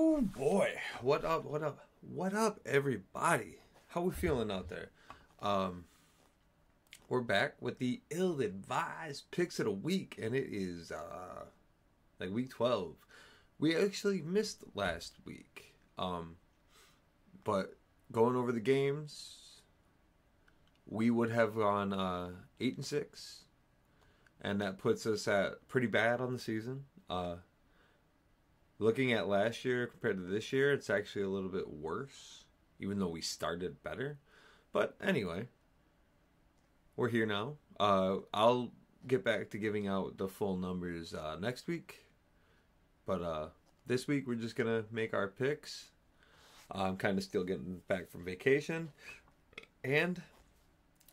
Oh boy, what up? What up? What up, everybody? How we feeling out there? We're back with the ill-advised picks of the week, and it is like week 12. We actually missed last week, but going over the games, we would have gone 8-6, and that puts us at pretty bad on the season. Looking at last year compared to this year, it's actually a little bit worse, even though we started better. But anyway, we're here now. I'll get back to giving out the full numbers next week. But this week, we're just going to make our picks. I'm kind of still getting back from vacation. And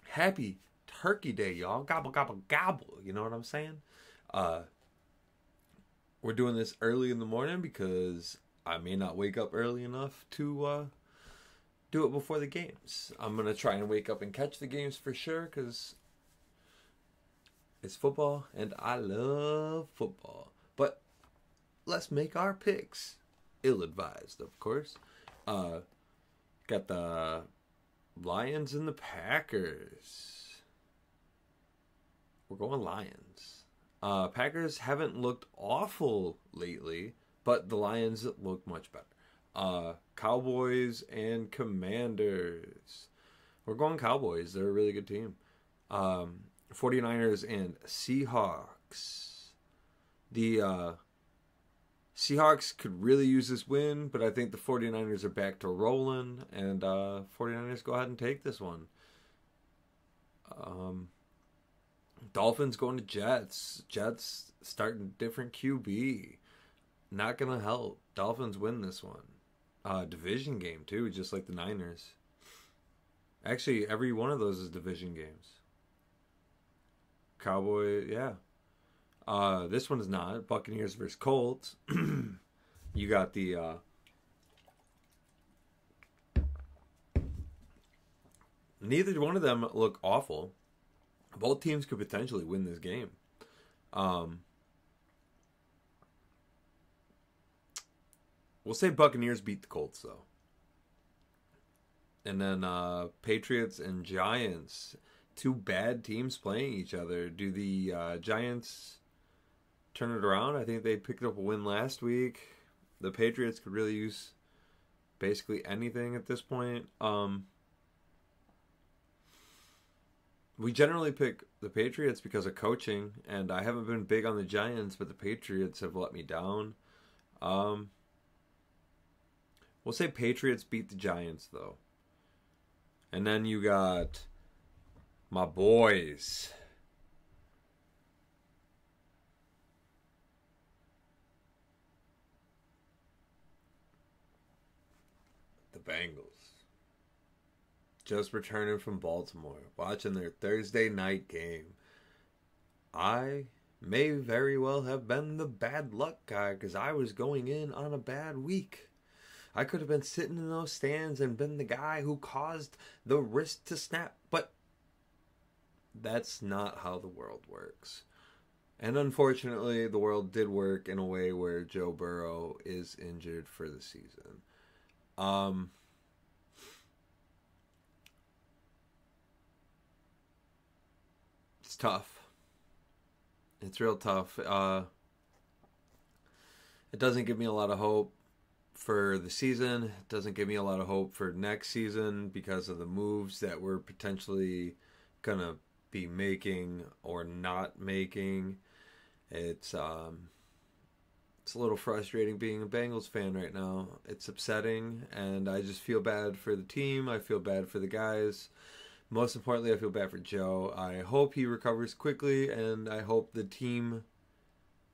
happy Turkey Day, y'all. Gobble, gobble, gobble. You know what I'm saying? We're doing this early in the morning because I may not wake up early enough to do it before the games. I'm going to try and wake up and catch the games for sure because it's football and I love football. But let's make our picks. Ill-advised, of course. Got the Lions and the Packers. We're going Lions. Packers haven't looked awful lately, but the Lions look much better. Cowboys and Commanders. We're going Cowboys. They're a really good team. 49ers and Seahawks. The Seahawks could really use this win, but I think the 49ers are back to rolling, and 49ers go ahead and take this one. Dolphins going to Jets. Jets starting different QB. Not going to help. Dolphins win this one. Division game, too, just like the Niners. Actually, every one of those is division games. Cowboy, yeah. This one's not. Buccaneers versus Colts. You got the... neither one of them look awful. Both teams could potentially win this game. We'll say Buccaneers beat the Colts, though. And then Patriots and Giants. Two bad teams playing each other. Do the Giants turn it around? I think they picked up a win last week. The Patriots could really use basically anything at this point. We generally pick the Patriots because of coaching, and I haven't been big on the Giants, but the Patriots have let me down. We'll say Patriots beat the Giants, though. And then you got my boys. The Bengals. Just returning from Baltimore, watching their Thursday night game. I may very well have been the bad luck guy because I was going in on a bad week. I could have been sitting in those stands and been the guy who caused the wrist to snap, but that's not how the world works. And unfortunately, the world did work in a way where Joe Burrow is injured for the season. It's tough. It's real tough. It doesn't give me a lot of hope for the season. It doesn't give me a lot of hope for next season because of the moves that we're potentially going to be making or not making. It's a little frustrating being a Bengals fan right now. It's upsetting, and I just feel bad for the team. I feel bad for the guys. Most importantly, I feel bad for Joe. I hope he recovers quickly, and I hope the team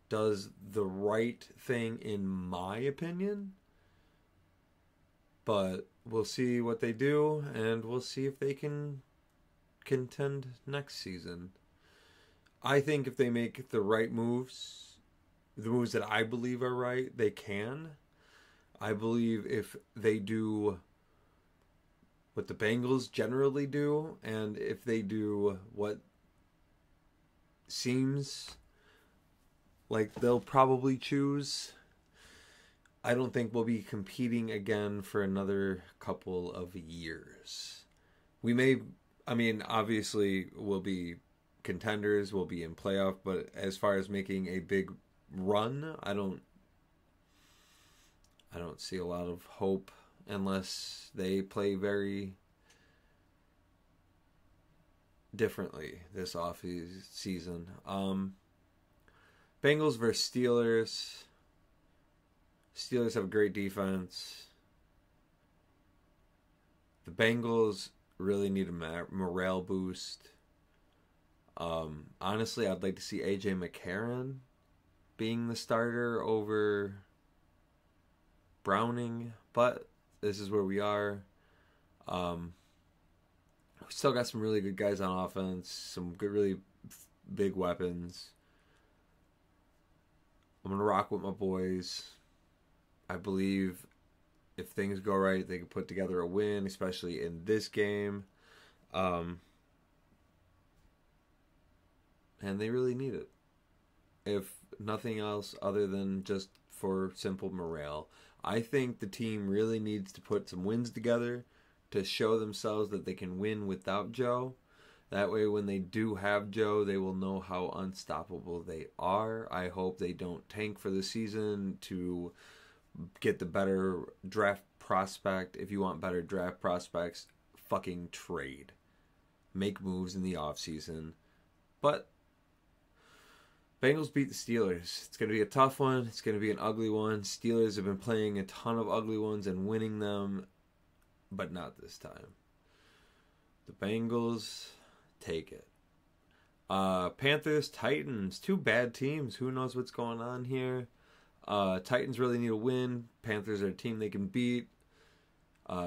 does the right thing, in my opinion. But we'll see what they do, and we'll see if they can contend next season. I think if they make the right moves, the moves that I believe are right, they can. I believe if they do what the Bengals generally do, and if they do what seems like they'll probably choose, I don't think we'll be competing again for another couple of years. We may, I mean, obviously we'll be contenders, we'll be in playoff, but as far as making a big run, I don't see a lot of hope unless they play very differently this off season. Bengals versus Steelers. Steelers have a great defense. The Bengals really need a morale boost. Honestly, I'd like to see AJ McCarron being the starter over Browning, but this is where we are. We still got some really good guys on offense, some good, really big weapons. I'm going to rock with my boys. I believe if things go right, they can put together a win, especially in this game. And they really need it. If nothing else other than just for simple morale. I think the team really needs to put some wins together to show themselves that they can win without Joe. That way when they do have Joe, they will know how unstoppable they are. I hope they don't tank for the season to get the better draft prospect. If you want better draft prospects, fucking trade. Make moves in the offseason. But Bengals beat the Steelers. It's going to be a tough one. It's going to be an ugly one. Steelers have been playing a ton of ugly ones and winning them, but not this time. The Bengals take it. Panthers, Titans, two bad teams. Who knows what's going on here? Titans really need a win. Panthers are a team they can beat.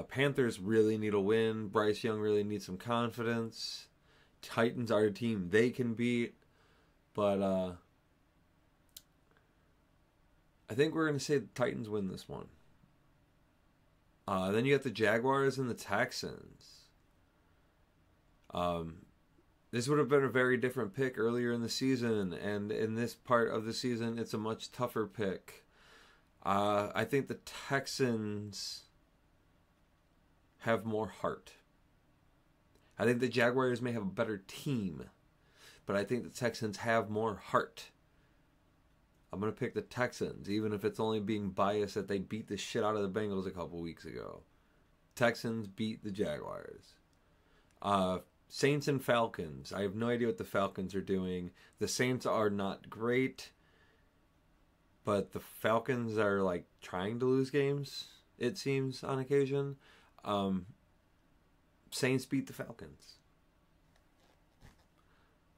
Panthers really need a win. Bryce Young really needs some confidence. Titans are a team they can beat. But I think we're going to say the Titans win this one. Then you got the Jaguars and the Texans. This would have been a very different pick earlier in the season, and in this part of the season, it's a much tougher pick. I think the Texans have more heart. I think the Jaguars may have a better team, but I think the Texans have more heart. I'm going to pick the Texans, even if it's only being biased that they beat the shit out of the Bengals a couple weeks ago. Texans beat the Jaguars. Saints and Falcons. I have no idea what the Falcons are doing. The Saints are not great, but the Falcons are like trying to lose games, it seems, on occasion. Saints beat the Falcons.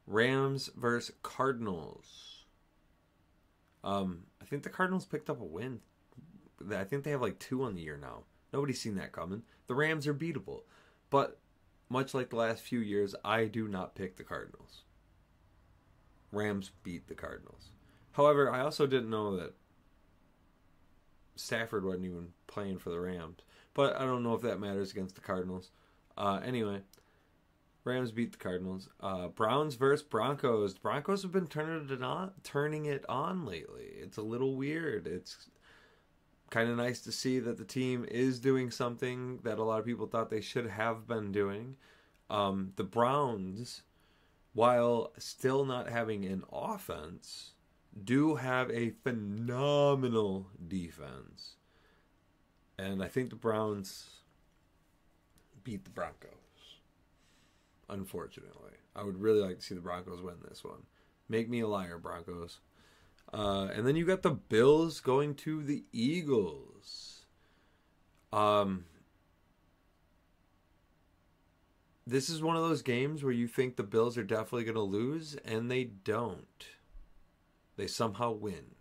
Rams versus Cardinals. I think the Cardinals picked up a win. I think they have like 2 on the year now. Nobody's seen that coming. The Rams are beatable. But much like the last few years, I do not pick the Cardinals. Rams beat the Cardinals. However, I also didn't know that Stafford wasn't even playing for the Rams. But I don't know if that matters against the Cardinals. Anyway, Rams beat the Cardinals. Browns versus Broncos. The Broncos have been turning it on lately. It's a little weird. It's kind of nice to see that the team is doing something that a lot of people thought they should have been doing. The Browns, while still not having an offense, do have a phenomenal defense. And I think the Browns beat the Broncos. Unfortunately. I would really like to see the Broncos win this one. Make me a liar, Broncos. And then you got the Bills going to the Eagles. This is one of those games where you think the Bills are definitely going to lose, and they don't. They somehow win.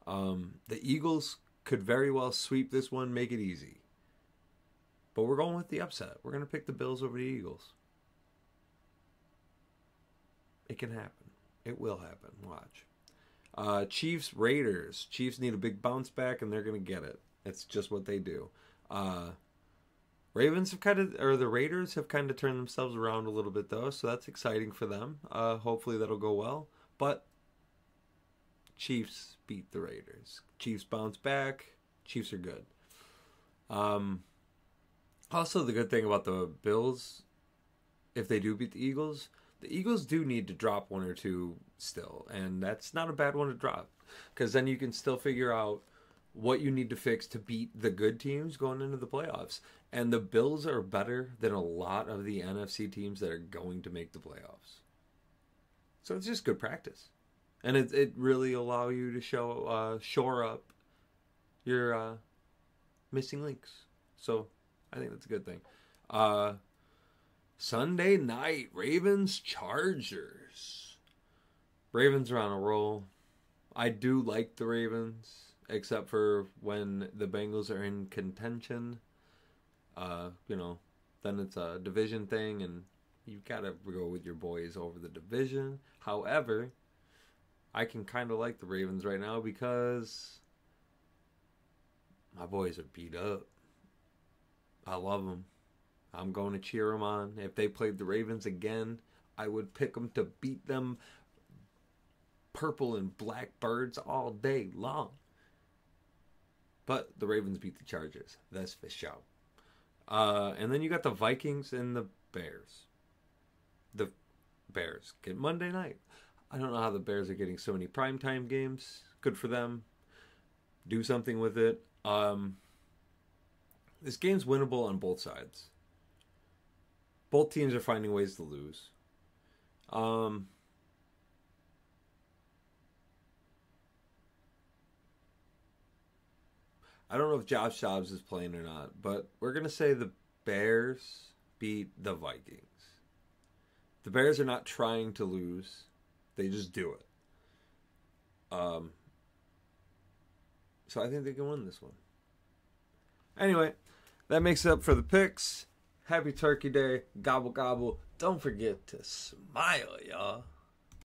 The Eagles could very well sweep this one, make it easy. But we're going with the upset. We're going to pick the Bills over the Eagles. It can happen. It will happen. Watch. Chiefs, Raiders. Chiefs need a big bounce back, and they're going to get it. It's just what they do. Ravens have the Raiders have kind of turned themselves around a little bit, though, so that's exciting for them. Hopefully that'll go well. But Chiefs beat the Raiders. Chiefs bounce back. Chiefs are good. Also, the good thing about the Bills, if they do beat the Eagles do need to drop one or two still. And that's not a bad one to drop. Because then you can still figure out what you need to fix to beat the good teams going into the playoffs. And the Bills are better than a lot of the NFC teams that are going to make the playoffs. So it's just good practice. And it really allow you to shore up your missing links. So I think that's a good thing. Sunday night, Ravens Chargers. Ravens are on a roll. I do like the Ravens, except for when the Bengals are in contention. Then it's a division thing, and you gotta go with your boys over the division. However, I can kind of like the Ravens right now because my boys are beat up. I love them. I'm going to cheer them on. If they played the Ravens again, I would pick them to beat them purple and black birds all day long. But the Ravens beat the Chargers. That's for sure. And then you got the Vikings and the Bears. The Bears get Monday night. I don't know how the Bears are getting so many primetime games. Good for them. Do something with it. This game's winnable on both sides. Both teams are finding ways to lose. I don't know if Josh Dobbs is playing or not, but we're going to say the Bears beat the Vikings. The Bears are not trying to lose. They just do it. So I think they can win this one. Anyway, that makes it up for the picks. Happy Turkey Day. Gobble, gobble. Don't forget to smile, y'all.